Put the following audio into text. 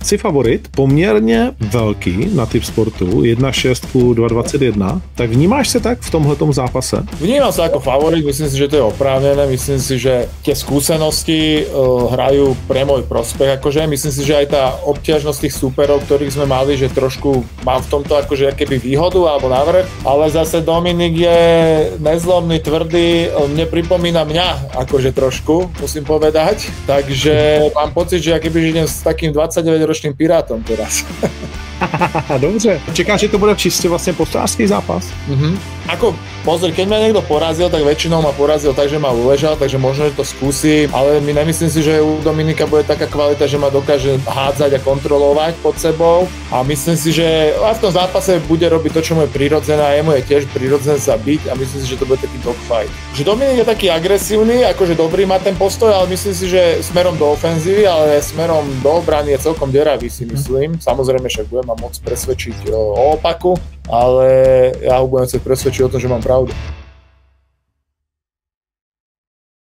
si favorit, poměrně velký na typ sportu, 1,6 ku 2,21, tak vnímáš se tak v tomhletom zápase? Vnímam sa ako favorit, myslím si, že to je oprávnené, myslím si, že tie skúsenosti hrajú pre môj prospech, akože myslím si, že aj tá obťažnosť tých súperov, ktorých sme mali, že trošku mám v tomto akože keby výhodu alebo navrh, ale zase Dominik je nezlomný, tvrdý, mne pripomína mňa akože trošku, musím povedať, takže mám pocit, že akoby idem s takým 29-ročným pirátom teraz. Dobře. Čekáš, že to bude čistě vlastně postrážský zápas? Ako, pozri, keď ma niekto porazil, tak väčšinou ma porazil tak, že ma uležal, takže možno, že to skúsi, ale nemyslím si, že u Dominika bude taká kvalita, že ma dokáže hádzať a kontrolovať pod sebou a myslím si, že aj v tom zápase bude robiť to, čo mu je prirodzené a jemu je tiež prirodzené sa byť a myslím si, že to bude taký dogfight. Že Dominik je taký agresívny, akože dobrý má ten postoj, ale myslím si, že smerom do ofenzívy, ale smerom do obrany je celkom deravý, si myslím. Samozrejme, však budem ma môcť presvedčiť o opaku, ale ja ho budem chcieť presvedčiť o tom, že mám pravdu.